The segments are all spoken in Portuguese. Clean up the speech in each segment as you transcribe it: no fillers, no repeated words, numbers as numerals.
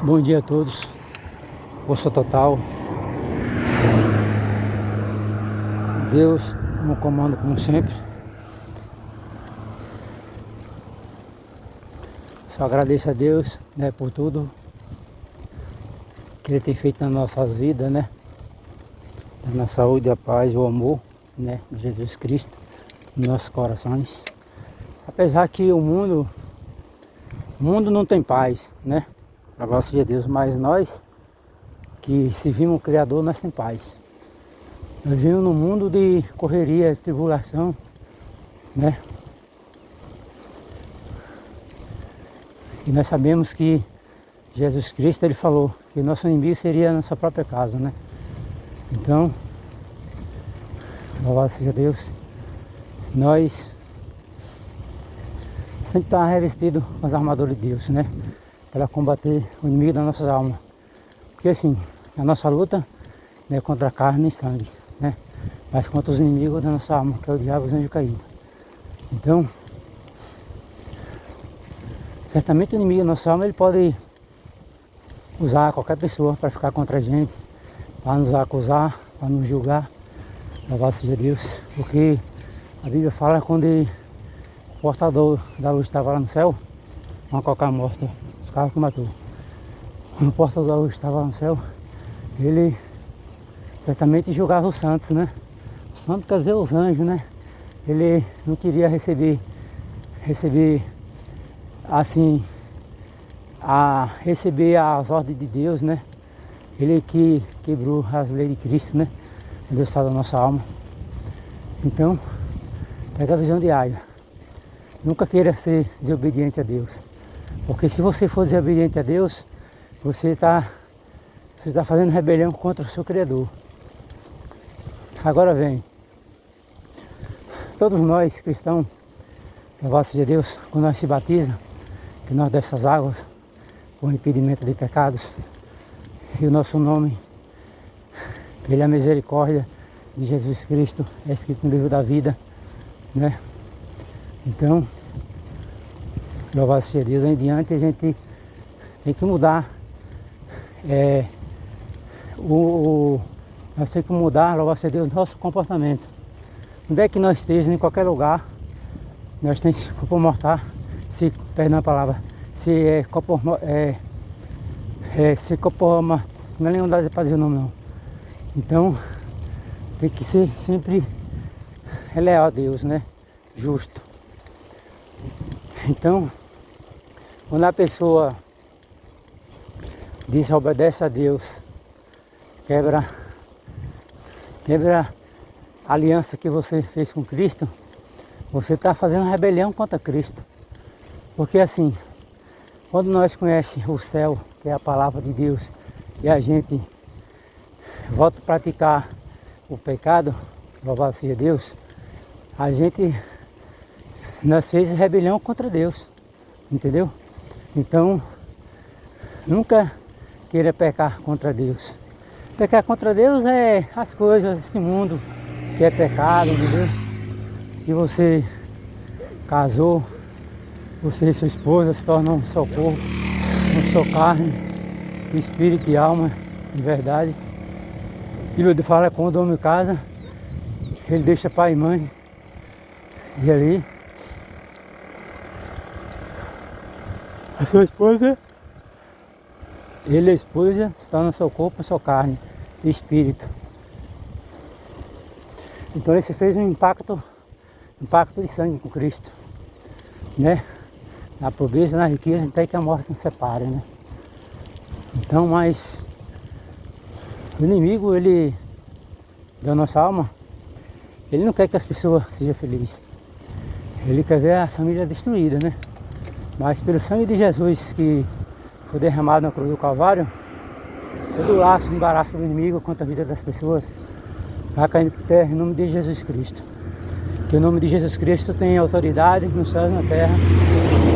Bom dia a todos, força total, Deus no comando como sempre. Só agradeço a Deus, né, por tudo que Ele tem feito nas nossas vidas, né, na saúde, a paz, o amor, né, de Jesus Cristo nos nossos corações. Apesar que o mundo não tem paz, né, a graça de Deus, mas nós que servimos o Criador, nós temos paz. Nós vivemos num mundo de correria, tribulação, né? E nós sabemos que Jesus Cristo, Ele falou que nosso inimigo seria a nossa própria casa, né? Então, louvado seja Deus, nós sempre estamos revestidos com as armaduras de Deus, né? Para combater o inimigo das nossas almas. Porque assim, a nossa luta não é contra a carne e sangue, né? Mas contra os inimigos da nossa alma, que é o diabo e os anjos caídos. Então, certamente o inimigo da nossa alma, ele pode usar qualquer pessoa para ficar contra a gente, para nos acusar, para nos julgar. Louvado seja Deus, porque a Bíblia fala quando o portador da luz estava lá no céu, uma coca morta, os carros que matou. Quando o portador da luz estava lá no céu, ele certamente julgava os santos, né? Os santos quer dizer os anjos, né? Ele não queria receber assim, receber as ordens de Deus, né? Ele que quebrou as leis de Cristo, né? Deus está da nossa alma. Então, pega a visão diária. Nunca queira ser desobediente a Deus. Porque se você for desobediente a Deus, você está fazendo rebelião contra o seu Criador. Agora vem. Todos nós cristãos, louvado seja Deus, quando nós se batiza, que nós dessas águas, com impedimento de pecados, e o nosso nome, pela misericórdia de Jesus Cristo, é escrito no livro da vida, né? Então, louvado seja Deus, em diante a gente tem que mudar. Nós temos que mudar, louvado seja Deus, nosso comportamento. Onde é que nós estejamos, em qualquer lugar, nós temos que comportar, perdão a palavra, não é nem andar para dizer o nome não. Então, tem que ser sempre leal a Deus, né? Justo. Então, quando a pessoa diz obedece a Deus, quebra a aliança que você fez com Cristo, você está fazendo rebelião contra Cristo. Porque assim, quando nós conhecemos o céu, que é a palavra de Deus, e a gente volta a praticar o pecado, louvado seja Deus, nós fez rebelião contra Deus, entendeu? Então, nunca queira pecar contra Deus. Pecar contra Deus é as coisas deste mundo, que é pecado, entendeu? Se você casou, você e sua esposa se tornam um só corpo, uma só carne, espírito e alma, de verdade. A Bíblia fala quando o homem casa, ele deixa pai e mãe, e ali a sua esposa, ele e a esposa se tornam seu corpo, sua carne e espírito. Então ele fez um pacto de sangue com Cristo, né? Na pobreza, na riqueza, até que a morte nos separe, né? Então, mas o inimigo, ele, da nossa alma, ele não quer que as pessoas sejam felizes. Ele quer ver a família destruída, né? Mas pelo sangue de Jesus que foi derramado na cruz do Calvário, todo o laço, embaraço do inimigo contra a vida das pessoas vai caindo por terra em nome de Jesus Cristo. Que o nome de Jesus Cristo tem autoridade no céu e na terra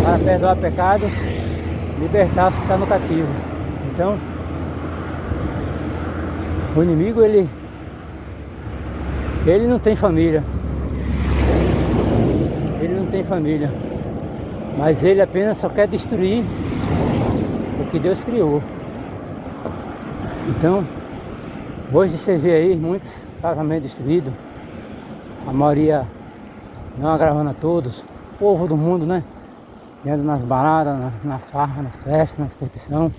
para perdoar pecados, libertar os que estão no cativo. Então, o inimigo, ele não tem família. Ele não tem família. Mas ele apenas só quer destruir o que Deus criou. Então, hoje você vê aí muitos casamentos destruídos, a maioria não agravando a todos, o povo do mundo, né? Indo nas baladas, nas farras, nas festas, nas curtição.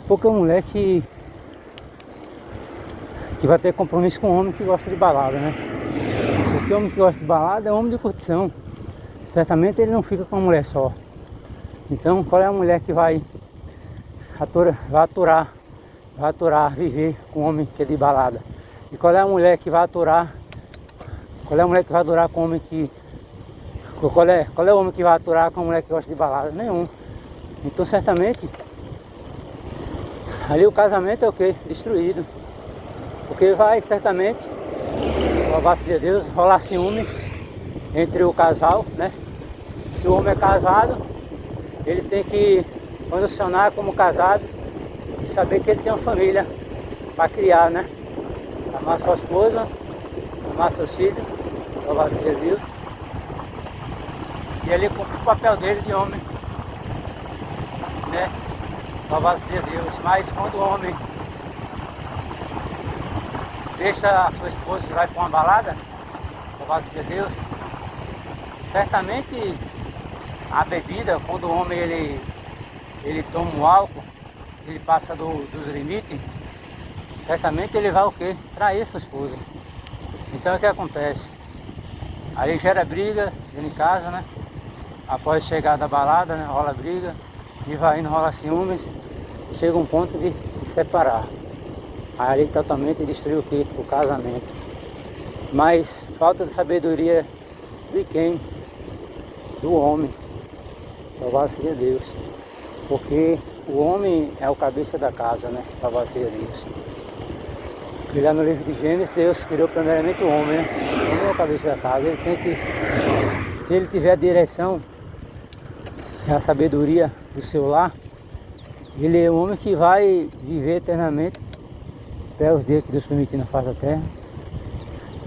Porque o moleque que vai ter compromisso com o homem que gosta de balada, né? Porque o homem que gosta de balada é homem de curtição. Certamente ele não fica com uma mulher só. Então, qual é a mulher que vai aturar viver com um homem que é de balada? E qual é a mulher que vai aturar? Qual é a mulher que vai aturar com um homem que... Qual é o homem que vai aturar com uma mulher que gosta de balada? Nenhum. Então, certamente, ali o casamento é o quê? Destruído. Porque vai, certamente, louvado seja Deus, rolar ciúme entre o casal, né? Se o homem é casado, ele tem que condicionar como casado e saber que ele tem uma família para criar, né? Amar sua esposa, amar seus filhos, louvado seja Deus. E ele cumpre o papel dele de homem, né? Louvado seja Deus. Mas quando o homem deixa a sua esposa e vai para uma balada, louvado seja Deus, certamente a bebida, quando o homem ele toma o álcool, ele passa dos limites, certamente ele vai o quê? Trair sua esposa. Então o que acontece? Aí gera briga dentro de casa, né? Após chegar da balada, né? Rola briga, e vai indo, rola ciúmes, e chega um ponto de separar. Aí totalmente destruiu o quê? O casamento. Mas falta de sabedoria de quem? Do homem. Louvado seja Deus. Porque o homem é o cabeça da casa, né? Louvado seja Deus. Porque lá no livro de Gênesis, Deus criou primeiramente o homem, né? O homem é o cabeça da casa. Ele tem que, se ele tiver a direção, a sabedoria do seu lar, ele é o homem que vai viver eternamente até os dias que Deus permitir na face da terra.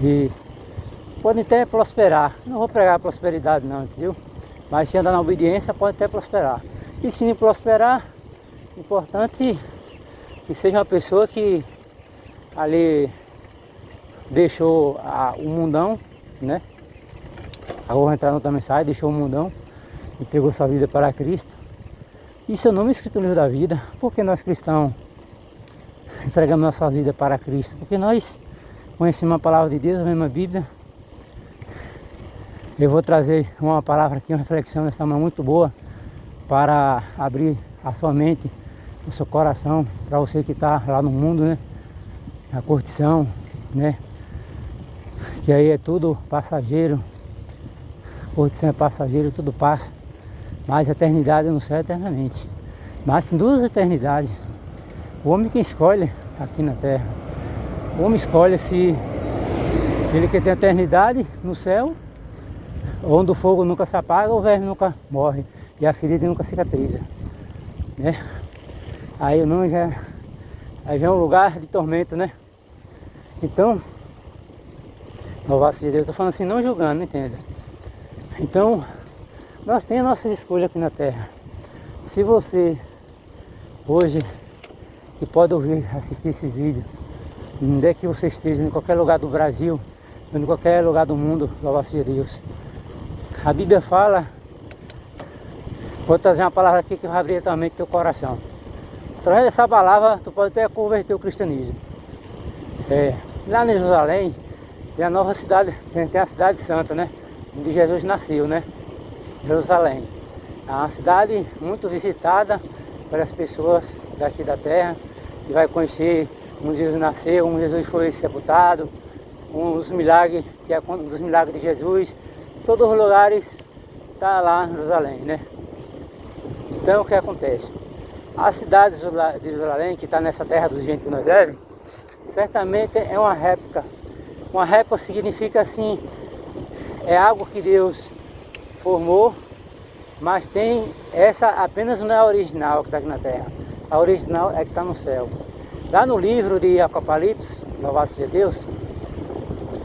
E pode até prosperar. Não vou pregar prosperidade não, entendeu? Mas se andar na obediência, pode até prosperar. E se prosperar, importante que seja uma pessoa que ali deixou o mundão, né? Agora vou entrar na outra mensagem, deixou o mundão, entregou sua vida para Cristo. E seu nome é escrito no livro da vida. Porque nós cristãos entregamos nossa vida para Cristo? Porque nós conhecemos a palavra de Deus, a mesma Bíblia. Eu vou trazer uma palavra aqui, uma reflexão nessa manhã muito boa para abrir a sua mente, o seu coração, para você que está lá no mundo, né? A curtição, né? Que aí é tudo passageiro. Curtição é passageiro, tudo passa. Mas a eternidade no céu é eternamente. Mas tem duas eternidades. O homem que escolhe aqui na terra. O homem escolhe se ele quer ter a eternidade no céu, onde o fogo nunca se apaga, o verme nunca morre e a ferida nunca cicatriza, né? Aí o nome já é um lugar de tormento, né? Então, louvado seja Deus, estou falando assim, não julgando, entenda? Então, nós temos nossas escolhas aqui na terra. Se você hoje que pode ouvir, assistir esses vídeos, onde é que você esteja, em qualquer lugar do Brasil, em qualquer lugar do mundo, louvado seja Deus. A Bíblia fala, vou trazer uma palavra aqui que vai abrir tua mente e teu coração. Através dessa palavra, tu pode até converter o cristianismo. Lá em Jerusalém, tem a nova cidade, tem a cidade santa, né? Onde Jesus nasceu, né? Jerusalém. É uma cidade muito visitada pelas pessoas daqui da terra, que vai conhecer onde Jesus nasceu, onde Jesus foi sepultado, um dos milagres de Jesus. Todos os lugares está lá em Jerusalém, né? Então o que acontece? A cidade de Jerusalém, que está nessa terra dos gentios que nós vivemos, certamente é uma réplica. Uma réplica significa assim, é algo que Deus formou, mas tem essa apenas não é a original que está aqui na terra. A original é que está no céu. Lá no livro de Apocalipse, louvado seja Deus,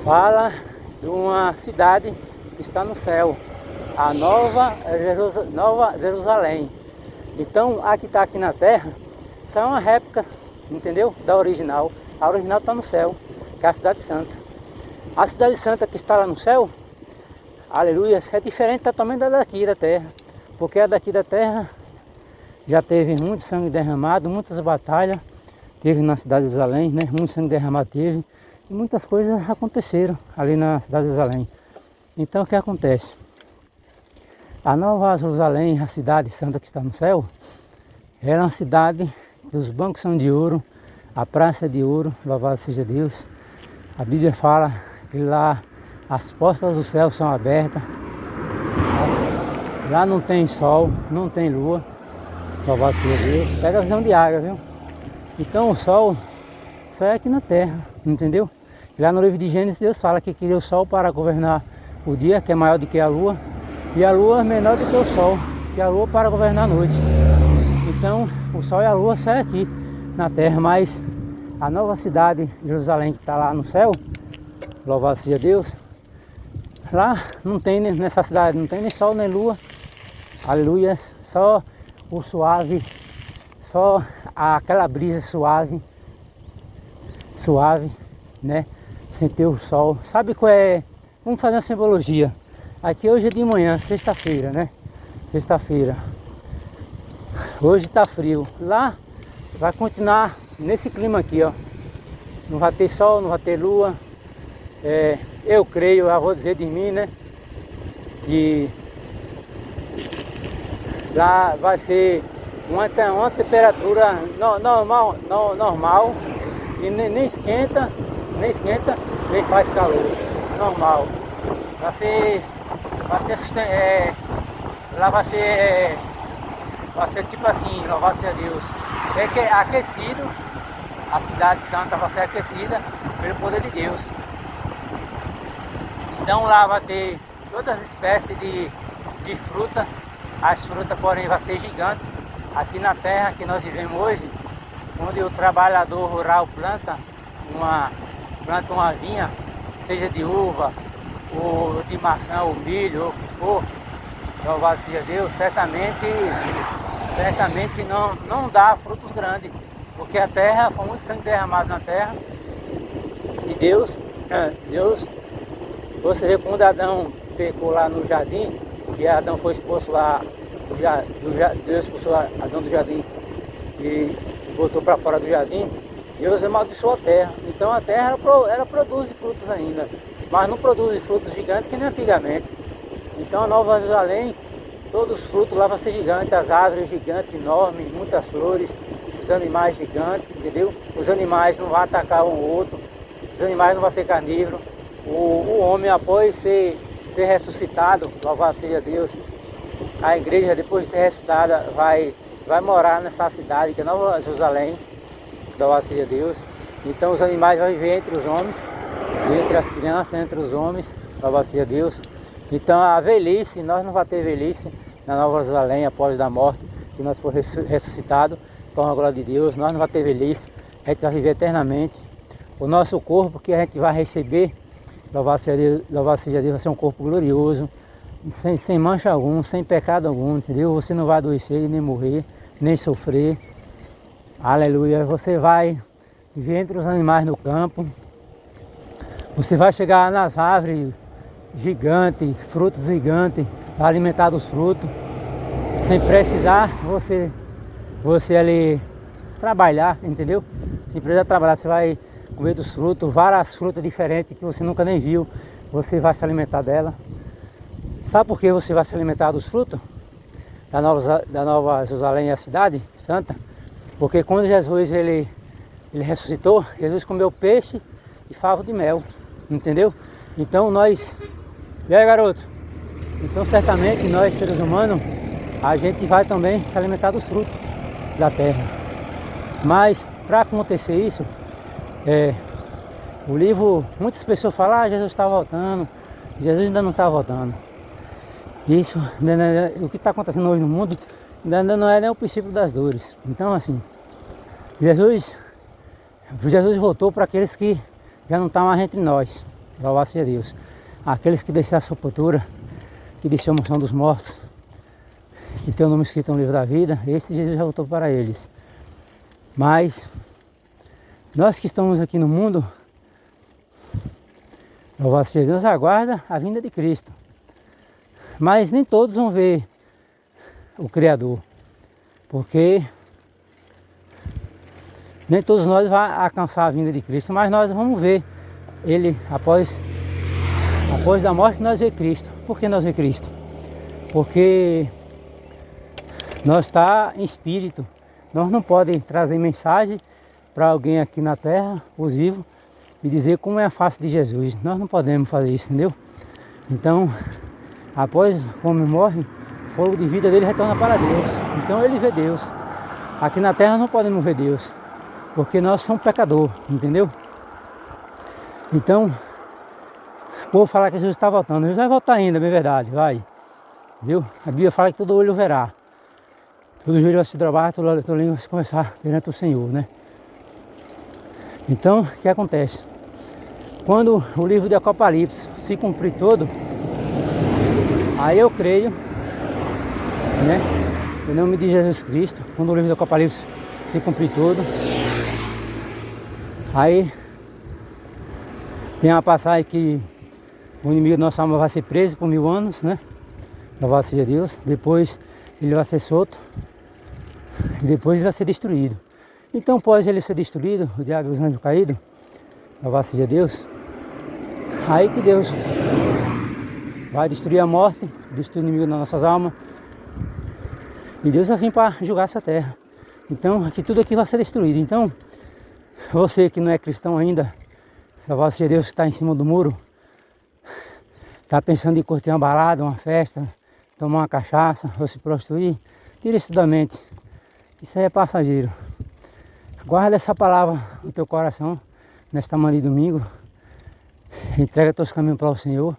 fala de uma cidade que está no céu, a Nova Jerusalém. Então a que está aqui na terra só é uma réplica, entendeu? Da original. A original está no céu, que é a Cidade Santa. A Cidade Santa que está lá no céu, aleluia, é diferente totalmente da daqui da terra. Porque a daqui da terra já teve muito sangue derramado, muitas batalhas. Teve na cidade de Jerusalém, né? Muito sangue derramado teve. E muitas coisas aconteceram ali na cidade de Jerusalém. Então o que acontece? A Nova Jerusalém, a cidade santa que está no céu, era uma cidade que os bancos são de ouro, a praça é de ouro, louvado seja Deus. A Bíblia fala que lá as portas do céu são abertas. Lá não tem sol, não tem lua, louvado seja Deus. Pega a visão de água, viu? Então o sol só é aqui na terra, entendeu? Lá no livro de Gênesis Deus fala que criou o sol para governar o dia, que é maior do que a lua, e a lua é menor do que o sol, que a lua para governar a noite. Então o sol e a lua só é aqui na terra, mas a nova cidade de Jerusalém que está lá no céu, louvado seja Deus, lá não tem, nessa cidade não tem nem sol nem lua, aleluia, só o suave, só aquela brisa suave, né? Sem ter o sol. Sabe qual é? Vamos fazer uma simbologia. Aqui hoje é de manhã, sexta-feira, né? Sexta-feira. Hoje tá frio. Lá vai continuar nesse clima aqui, ó. Não vai ter sol, não vai ter lua. Eu creio, eu vou dizer de mim, né? Que lá vai ser uma temperatura normal, e nem esquenta, nem faz calor, normal. Lá vai ser tipo assim, louvado seja Deus. É que é aquecido, a cidade santa vai ser aquecida pelo poder de Deus. Então lá vai ter todas as espécies de fruta, as frutas porém vai ser gigantes. Aqui na terra que nós vivemos hoje, onde o trabalhador rural planta uma vinha, seja de uva, ou de maçã, ou milho, ou o que for, louvado seja Deus, certamente não dá frutos grandes, porque a terra, foi muito sangue derramado na terra, e Deus, você vê quando Adão pecou lá no jardim, que Adão foi exposto lá, Deus expulsou Adão do jardim e botou para fora do jardim, Deus amaldiçoou a terra. Então a terra ela produz frutos ainda, mas não produz frutos gigantes que nem antigamente. Então a Nova Jerusalém, todos os frutos lá vão ser gigantes, as árvores gigantes, enormes, muitas flores, os animais gigantes, entendeu? Os animais não vão atacar um ou outro, os animais não vão ser carnívoros. O homem, após ser ressuscitado, louvado seja Deus, a igreja, depois de ser ressuscitada, vai morar nessa cidade que é Nova Jerusalém, louvado seja Deus. Então os animais vão viver entre os homens, entre as crianças, entre os homens, louvado seja Deus. Então a velhice, nós não vamos ter velhice na Nova Jerusalém após da morte, que nós for ressuscitado com a glória de Deus, nós não vamos ter velhice, a gente vai viver eternamente. O nosso corpo que a gente vai receber, louvado seja Deus, vai ser um corpo glorioso, sem mancha alguma, sem pecado algum, entendeu? Você não vai adoecer, nem morrer, nem sofrer. Aleluia. Você vai viver entre os animais no campo. Você vai chegar nas árvores gigantes, frutos gigantes, vai alimentar dos frutos, sem precisar você ali trabalhar, entendeu? Sem precisar trabalhar, você vai comer dos frutos, várias frutas diferentes que você nunca nem viu, você vai se alimentar dela. Sabe por que você vai se alimentar dos frutos da Nova Jerusalém, a cidade santa? Porque quando Jesus ele ressuscitou, Jesus comeu peixe e favo de mel, entendeu? Então nós, e aí garoto? Então certamente nós seres humanos, a gente vai também se alimentar dos frutos da terra. Mas para acontecer isso, o livro, muitas pessoas falam, Jesus está voltando, Jesus ainda não está voltando. Isso, o que está acontecendo hoje no mundo, ainda não é nem o princípio das dores. Então assim, Jesus voltou para aqueles que já não estão mais entre nós, louvado seja Deus. Aqueles que deixaram a sepultura, que deixou a moção dos mortos, que tem o nome escrito no livro da vida, esse Jesus já voltou para eles. Mas nós que estamos aqui no mundo, louvado seja Deus, aguarda a vinda de Cristo. Mas nem todos vão ver o Criador, porque nem todos nós vamos alcançar a vinda de Cristo, mas nós vamos ver Ele após da morte. Nós vemos Cristo. Por que nós vemos Cristo? Porque nós está em espírito. Nós não podemos trazer mensagem para alguém aqui na terra, os vivos, e dizer como é a face de Jesus. Nós não podemos fazer isso, entendeu? Então, após como morre, o fogo de vida dele retorna para Deus. Então ele vê Deus. Aqui na terra não podemos ver Deus, porque nós somos pecadores, entendeu? Então, o povo fala que Jesus está voltando. Jesus vai voltar ainda, bem verdade, vai. Viu? A Bíblia fala que todo olho verá. Todo joelho vai se dobrar, toda língua vai se conversar perante o Senhor, né? Então, o que acontece? Quando o livro de Apocalipse se cumprir todo, aí eu creio, né? Em nome de Jesus Cristo, quando o livro de Apocalipse se cumprir todo, aí tem uma passagem que o inimigo da nossa alma vai ser preso por 1000 anos, né? Louvado seja Deus. Depois ele vai ser solto e depois ele vai ser destruído. Então, após ele ser destruído, o diabo e os anjos caídos, louvado seja Deus, aí que Deus vai destruir a morte, destruir o inimigo das nossas almas, e Deus vai vir para julgar essa terra. Então, aqui tudo aqui vai ser destruído. Então, você que não é cristão ainda, louvado seja Deus, que está em cima do muro, está pensando em curtir uma balada, uma festa, tomar uma cachaça ou se prostituir, tira isso da mente. Isso aí é passageiro. Guarda essa palavra no teu coração, nesta manhã de domingo. Entrega teus caminhos para o Senhor.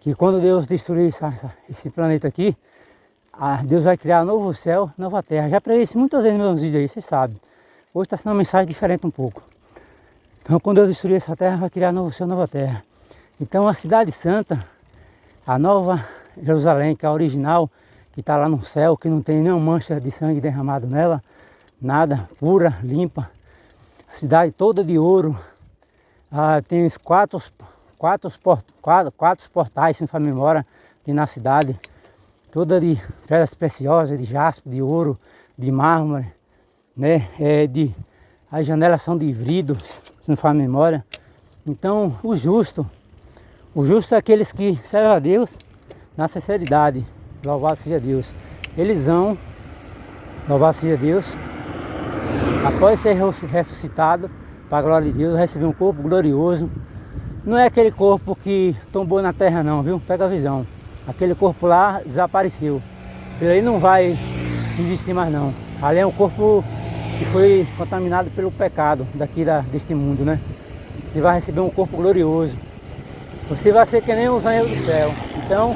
Que quando Deus destruir esse planeta aqui, Deus vai criar um novo céu, nova terra. Já preguei isso muitas vezes nos meus vídeos aí, vocês sabem. Hoje está sendo uma mensagem diferente um pouco. Então, quando Deus destruir essa terra, vai criar novo céu, nova terra. Então, a cidade santa, a nova Jerusalém, que é a original, que está lá no céu, que não tem nenhuma mancha de sangue derramado nela, nada, pura, limpa. A cidade toda de ouro. Tem os quatro portais, se não for memória, tem na cidade. Toda de pedras preciosas, de jaspe, de ouro, de mármore, né? As janelas são de vidro, se não for memória. Então, o justo é aqueles que servem a Deus na sinceridade. Louvado seja Deus. Eles vão, louvado seja Deus, após ser ressuscitado, para a glória de Deus, receber um corpo glorioso. Não é aquele corpo que tombou na terra não, viu? Pega a visão. Aquele corpo lá desapareceu. Ele aí não vai existir mais não. Ali é um corpo que foi contaminado pelo pecado deste mundo, né? Você vai receber um corpo glorioso. Você vai ser que nem os anjos do céu. Então,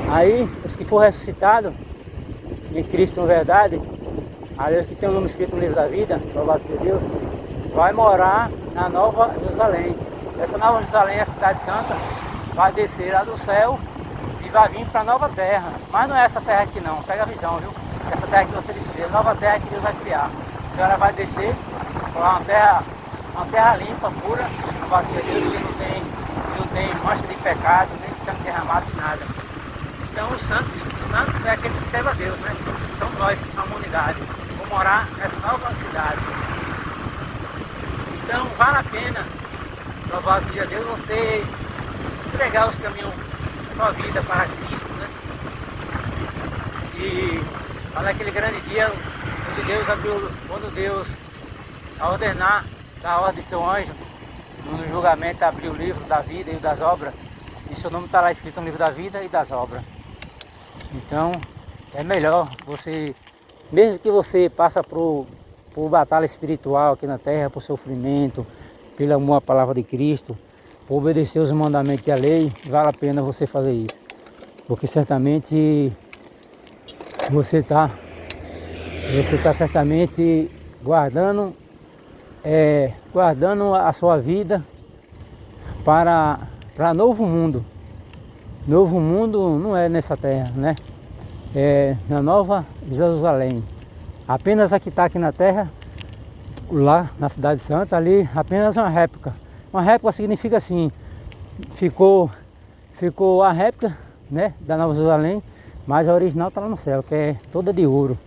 aí, os que for ressuscitados em Cristo, na verdade, ali que tem o nome escrito no livro da vida, louvado seja Deus, vai morar na Nova Jerusalém. Essa Nova Jerusalém é a cidade santa, vai descer lá do céu e vai vir para a nova terra. Mas não é essa terra aqui não, pega a visão, viu? Essa terra que você destruiu, a nova terra que Deus vai criar. Então ela vai descer para uma terra limpa, pura, louvado seja Deus, que não tem mancha de pecado, nem de sangue derramado, nada. Então os santos é aqueles que servem a Deus, né? São nós que somos unidade. Vou morar nessa nova cidade. Então vale a pena, louvado seja Deus, você entregar os caminhos da sua vida para Cristo, né? E naquele grande dia, quando Deus a ordenar da ordem de seu anjo, no julgamento abriu o livro da vida e o das obras, e seu nome está lá escrito no livro da vida e das obras. Então é melhor você, mesmo que você passe por batalha espiritual aqui na terra, por sofrimento, pelo amor à palavra de Cristo, por obedecer os mandamentos e a lei, vale a pena você fazer isso. Porque certamente você está certamente guardando a sua vida para novo mundo. Novo mundo não é nessa terra, né? na Nova Jerusalém. Apenas a que está aqui na terra, lá na Cidade Santa, ali apenas uma réplica. Uma réplica significa assim, ficou a réplica, né, da Nova Jerusalém, mas a original está lá no céu, que é toda de ouro.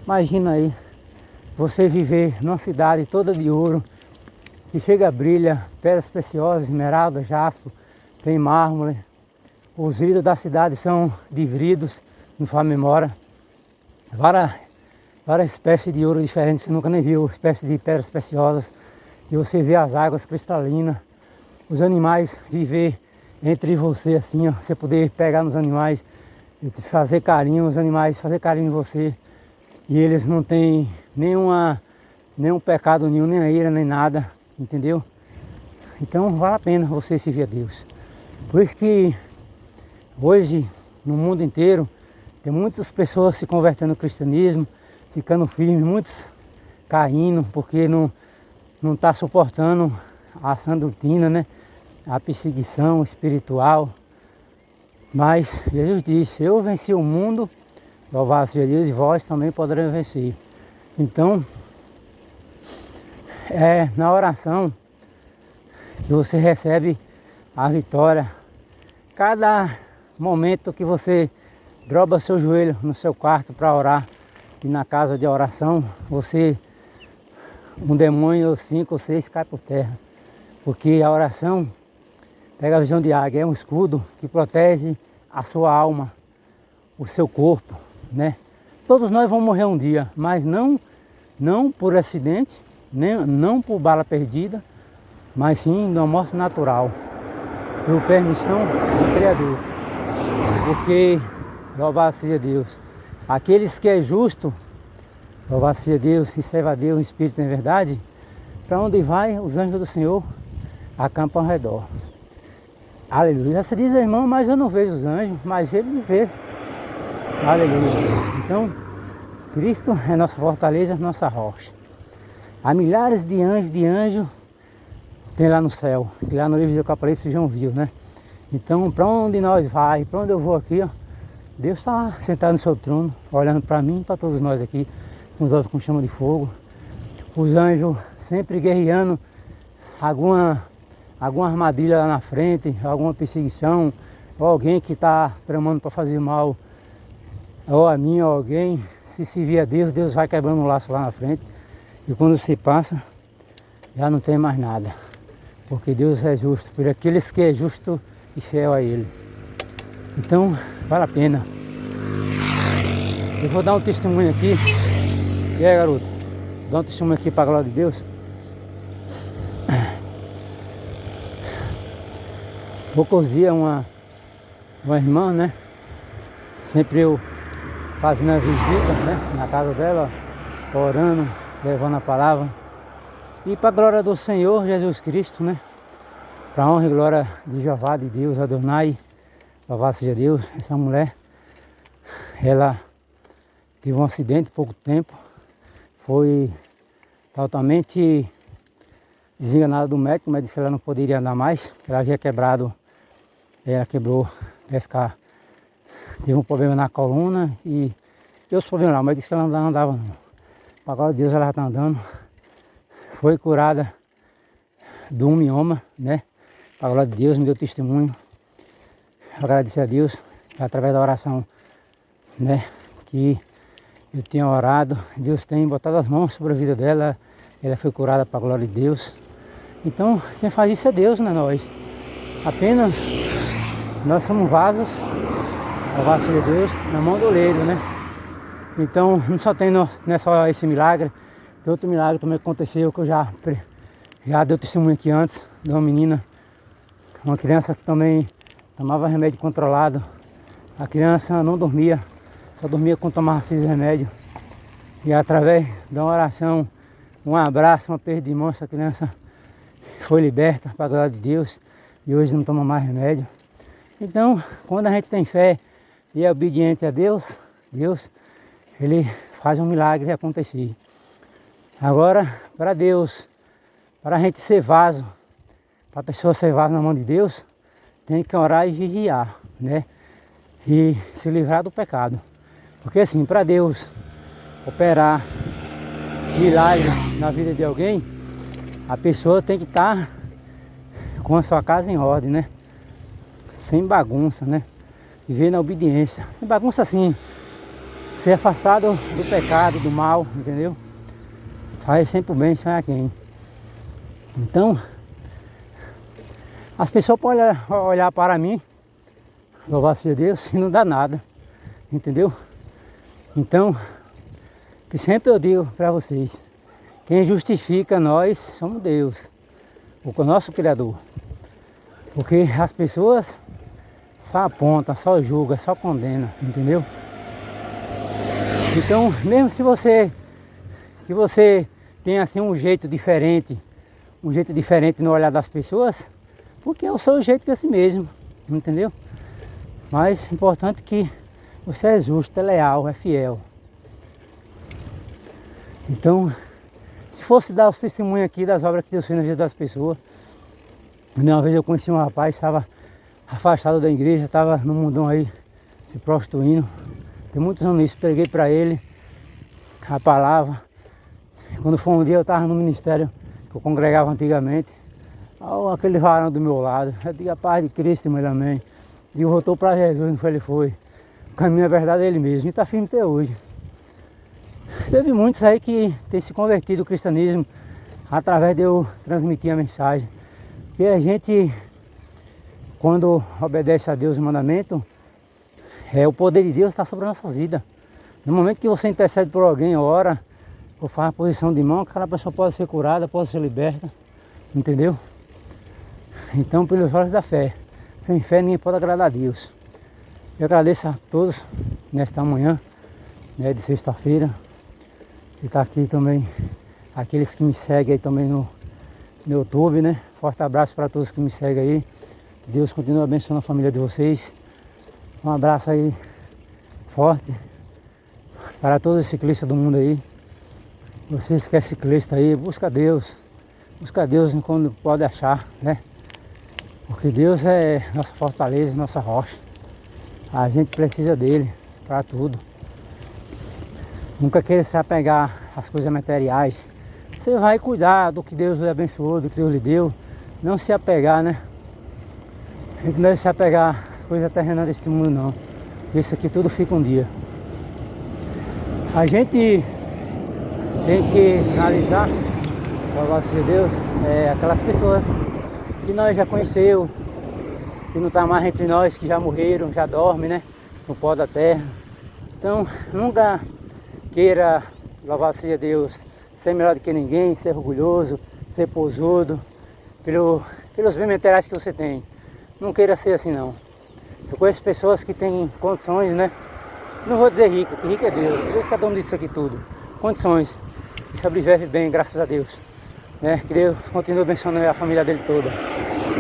Imagina aí, você viver numa cidade toda de ouro, que chega, brilha, pedras preciosas, esmeralda, jaspe, tem mármore. Os vidros da cidade são de vidros, não faz memória. Várias espécies de ouro diferentes que você nunca nem viu, espécies de pedras preciosas. E você vê as águas cristalinas, os animais viver entre você assim, ó, você poder pegar nos animais, e fazer carinho, os animais fazer carinho em você. E eles não têm nenhum pecado nenhum, nem a ira, nem nada, entendeu? Então vale a pena você servir a Deus. Por isso que hoje, no mundo inteiro, tem muitas pessoas se convertendo ao cristianismo, ficando firmes, muitos caindo, porque não está suportando a sã doutrina, né? A perseguição espiritual. Mas Jesus disse, eu venci o mundo, louvado seja Deus, e vós também poderão vencer. Então, é na oração que você recebe a vitória. Cada momento que você dobra seu joelho no seu quarto para orar, e na casa de oração, um demônio, 5 ou 6 cai por terra. Porque a oração pega a visão de águia, é um escudo que protege a sua alma, o seu corpo, né? Todos nós vamos morrer um dia, mas não por acidente, não por bala perdida, mas sim de uma morte natural, por permissão do Criador. Porque, louvado seja Deus, aqueles que é justo, louvado seja Deus, e serve a Deus em espírito e em verdade, para onde vai, os anjos do Senhor acampam ao redor. Aleluia. Você diz, irmão, mas eu não vejo os anjos, mas ele me vê. Aleluia. Então, Cristo é nossa fortaleza, nossa rocha. Há milhares de anjos tem lá no céu, que lá no livro do Apocalipse você já viu, né? Então, para onde nós vai, para onde eu vou aqui, ó, Deus está sentado no seu trono, olhando para mim e para todos nós aqui, com os olhos com chama de fogo. Os anjos sempre guerreando alguma armadilha lá na frente, alguma perseguição, ou alguém que está tramando para fazer mal, ou a mim, ou alguém. Se servir a Deus, Deus vai quebrando o laço lá na frente. E quando se passa, já não tem mais nada. Porque Deus é justo, por aqueles que é justo e fiel a Ele. Então, vale a pena. Eu vou dar um testemunho aqui. E aí, garoto? Vou dar um testemunho aqui para a glória de Deus. Poucos dias uma irmã, né? Sempre eu fazendo a visita, né? Na casa dela, orando, levando a palavra. E para a glória do Senhor Jesus Cristo, né? Para a honra e glória de Jeová, de Deus, Adonai, louvado seja Deus. Essa mulher, ela teve um acidente há pouco tempo, foi totalmente desenganada do médico, mas disse que ela não poderia andar mais, que ela havia quebrado, ela quebrou, teve um problema na coluna e outros problemas lá, mas disse que ela não andava não. Para a glória de Deus ela já está andando, foi curada de um mioma, né? Para a glória de Deus, me deu testemunho. Agradecer a Deus, através da oração, né? Que eu tenho orado, Deus tem botado as mãos sobre a vida dela, ela foi curada para a glória de Deus. Então, quem faz isso é Deus, não é nós. Apenas nós somos vasos, louvado seja Deus, na mão do oleiro, né? Então, não é só esse milagre, tem outro milagre também que aconteceu, que eu já dei testemunho aqui antes, de uma menina, uma criança que também tomava remédio controlado. A criança não dormia, só dormia quando tomava esses remédios. E através de uma oração, um abraço, uma perda de mão, essa criança foi liberta para a glória de Deus e hoje não toma mais remédio. Então, quando a gente tem fé e é obediente a Deus, Ele faz um milagre acontecer. Agora, para Deus, para a gente ser vaso, para a pessoa ser vaso na mão de Deus, tem que orar e vigiar, né? e se livrar do pecado. Porque assim, para Deus operar milagre na vida de alguém, a pessoa tem que estar com a sua casa em ordem, né? Sem bagunça, né? Viver na obediência. Sem bagunça assim, ser afastado do pecado, do mal, entendeu? Faz sempre o bem, sem a quem. Então, as pessoas podem olhar para mim, louvado seja Deus, e não dá nada, entendeu? Então, que sempre eu digo para vocês, quem justifica nós somos Deus, o nosso Criador. Porque as pessoas só apontam, só julgam, só condenam, entendeu? Então, mesmo se você tem assim um jeito diferente no olhar das pessoas, porque eu sou o jeito desse mesmo, entendeu? Mas importante que você é justo, é leal, é fiel. Então, se fosse dar os testemunhos aqui das obras que Deus fez na vida das pessoas, uma vez eu conheci um rapaz, estava afastado da igreja, estava no mundão aí, se prostituindo. Tem muitos anos isso, preguei para ele a palavra. Quando foi um dia eu estava no ministério que eu congregava antigamente, aquele varão do meu lado, eu digo a paz de Cristo, meu amém. E voltou para Jesus, não foi ele foi. O caminho é verdade, é ele mesmo, e está firme até hoje. Teve muitos aí que têm se convertido ao cristianismo através de eu transmitir a mensagem. Porque a gente, quando obedece a Deus o mandamento, o poder de Deus está sobre a nossa vida. No momento que você intercede por alguém, ora, ou faz a posição de mão, aquela pessoa pode ser curada, pode ser liberta, entendeu? Então, pelos olhos da fé, sem fé ninguém pode agradar a Deus. Eu agradeço a todos nesta manhã, né, de sexta-feira, que está aqui também, aqueles que me seguem aí também no YouTube, né? Forte abraço para todos que me seguem aí. Que Deus continue abençoando a família de vocês. Um abraço aí forte para todos os ciclistas do mundo aí. Vocês que é ciclista aí, busca Deus quando pode achar, né? Porque Deus é nossa fortaleza, nossa rocha. A gente precisa dele para tudo. Nunca queira se apegar às coisas materiais. Você vai cuidar do que Deus lhe abençoou, do que Deus lhe deu. Não se apegar, né? A gente não deve se apegar às coisas terrenas deste mundo, não. Isso aqui tudo fica um dia. A gente tem que analisar, louvado seja Deus, aquelas pessoas que nós já conheceu, que não está mais entre nós, que já morreram, já dormem, né? No pó da terra. Então, nunca queira, louvado seja Deus, ser melhor do que ninguém, ser orgulhoso, ser pousudo, pelos bens materiais que você tem. Não queira ser assim, não. Eu conheço pessoas que têm condições, né? Não vou dizer rico, que rico é Deus. Deus que é dono disso aqui tudo. Condições. E sobrevive bem, graças a Deus. Né? Que Deus continue abençoando a família dele toda.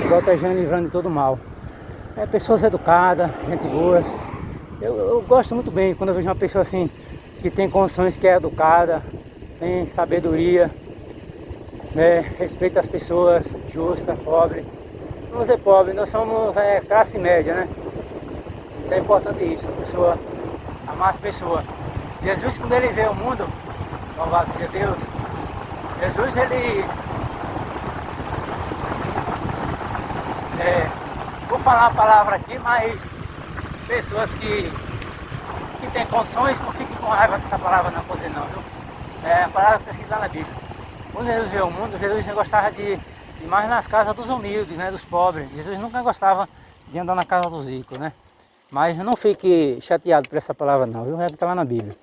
Protegendo e livrando de todo mal. Pessoas educadas, gente boas. Eu gosto muito bem quando eu vejo uma pessoa assim, que tem condições, que é educada, tem sabedoria, né? Respeita as pessoas, justa, pobre. Não vamos ser pobre, nós somos classe média, né? Então é importante isso, as pessoas, amar as pessoas. Jesus, quando ele veio ao mundo, louvado seja Deus, Jesus, ele... vou falar uma palavra aqui, mas pessoas que têm condições, não fiquem com raiva dessa palavra não, poder não, viu? A palavra que está escrita lá na Bíblia. Quando Jesus veio ao mundo, Jesus gostava de ir mais nas casas dos humildes, né, dos pobres. Jesus nunca gostava de andar na casa dos ricos, né? Mas não fique chateado por essa palavra não, viu? É que está lá na Bíblia.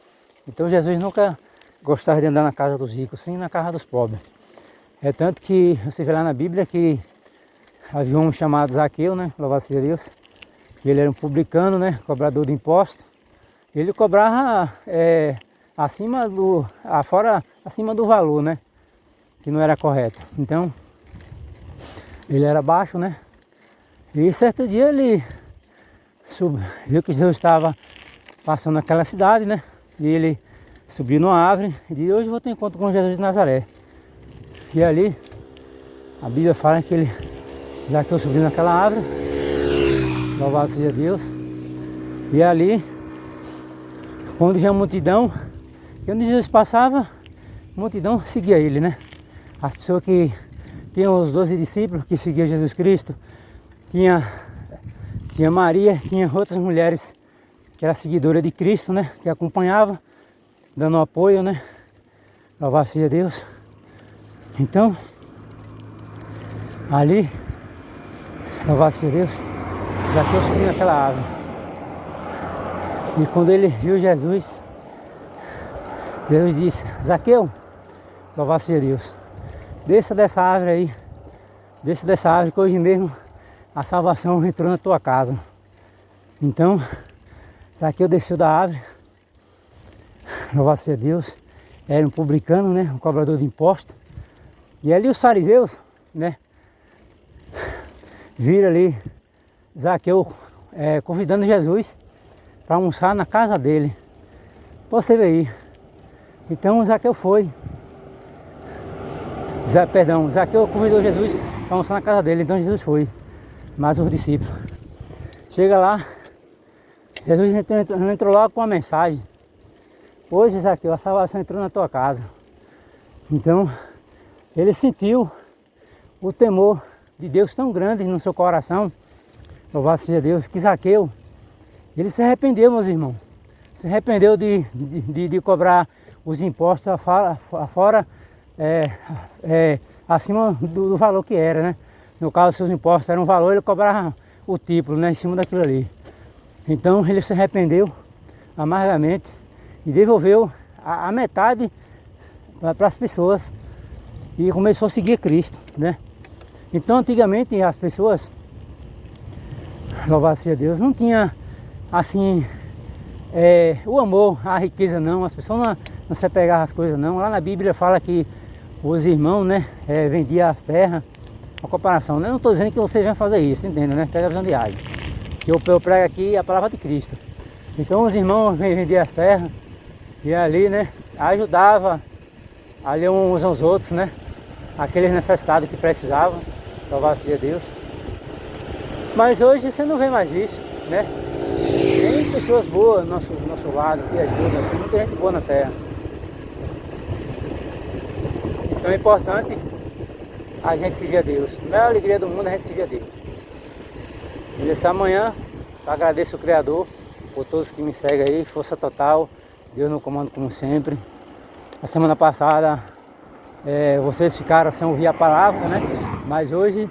Então Jesus nunca gostava de andar na casa dos ricos, sim na casa dos pobres. É tanto que você vê lá na Bíblia que havia um chamado Zaqueu, né? Louvado seja Deus. Ele era um publicano, né? Cobrador de impostos. Ele cobrava acima do valor, né? Que não era correto. Então, ele era baixo, né? E certo dia ele viu que Deus estava passando naquela cidade, né? E ele subiu numa árvore e disse: hoje eu vou ter encontro com Jesus de Nazaré. E ali, a Bíblia fala que Zaqueu subiu naquela árvore, louvado seja Deus, E ali, quando vinha a multidão, e onde Jesus passava, a multidão seguia ele, né? As pessoas que tinham os 12 discípulos que seguiam Jesus Cristo, tinha Maria, tinha outras mulheres que eram seguidoras de Cristo, né? Que acompanhavam, dando apoio, né? Louvado seja Deus. Então, ali, louvado seja Deus, Zaqueu subiu naquela árvore. E quando ele viu Jesus, Jesus disse: Zaqueu, louvado seja Deus, desça dessa árvore aí, desça dessa árvore que hoje mesmo a salvação entrou na tua casa. Então, Zaqueu desceu da árvore, louvado seja Deus, era um publicano, né, um cobrador de impostos. E ali os fariseus, né, viram ali Zaqueu convidando Jesus para almoçar na casa dele. Você vê aí. Então Zaqueu foi. Zaqueu convidou Jesus para almoçar na casa dele, então Jesus foi. Mas os discípulos. Chega lá, Jesus entrou logo com uma mensagem. Hoje, Zaqueu, a salvação entrou na tua casa. Então, ele sentiu o temor de Deus tão grande no seu coração. Louvado seja Deus, que Zaqueu, ele se arrependeu, meus irmãos. Se arrependeu de cobrar os impostos fora, acima do valor que era, né? No caso, se os impostos eram um valor, ele cobrava o triplo, né? Em cima daquilo ali. Então, ele se arrependeu amargamente e devolveu a metade para as pessoas e começou a seguir Cristo, né? Então, antigamente, as pessoas, louvado seja Deus, não tinha assim o amor, a riqueza não, as pessoas não se apegavam às coisas não. Lá na Bíblia fala que os irmãos, né, vendiam as terras, uma comparação, né? Eu não estou dizendo que vocês vão fazer isso, entenda, né? Pega a visão de água. Eu prego aqui a palavra de Cristo. Então os irmãos vendiam as terras e ali, né, ajudava ali uns aos outros, né? Aqueles necessitados que precisavam, louvado seja Deus. Mas hoje você não vê mais isso, né? Tem pessoas boas do nosso lado que ajudam, tem muita gente boa na terra. Então é importante a gente seguir a Deus. A maior alegria do mundo é a gente seguir a Deus. E nessa manhã, só agradeço o Criador por todos que me seguem aí, força total, Deus no comando como sempre. A semana passada vocês ficaram sem ouvir a palavra, né? Mas hoje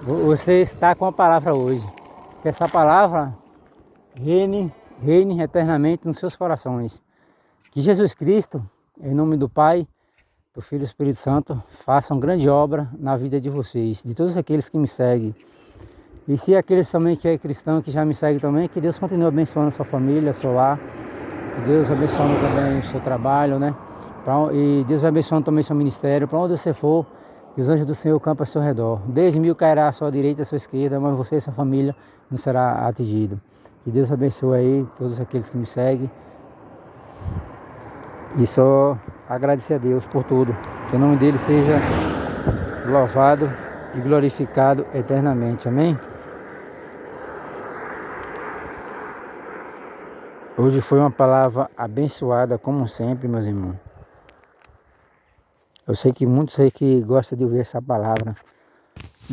você está com a palavra hoje. Que essa palavra reine eternamente nos seus corações. Que Jesus Cristo, em nome do Pai, do Filho e do Espírito Santo, faça uma grande obra na vida de vocês, de todos aqueles que me seguem. E se aqueles também que é cristão, que já me segue também, que Deus continue abençoando a sua família, seu lar. Que Deus abençoe também o seu trabalho, né? E Deus abençoe também o seu ministério. Para onde você for, que os anjos do Senhor campam ao seu redor. 10.000 cairá à sua direita e à sua esquerda, mas você e sua família não será atingido. Que Deus abençoe aí todos aqueles que me seguem. E só agradecer a Deus por tudo. Que o nome dele seja louvado e glorificado eternamente. Amém? Hoje foi uma palavra abençoada, como sempre, meus irmãos. Eu sei que muitos aí que gostam de ouvir essa palavra.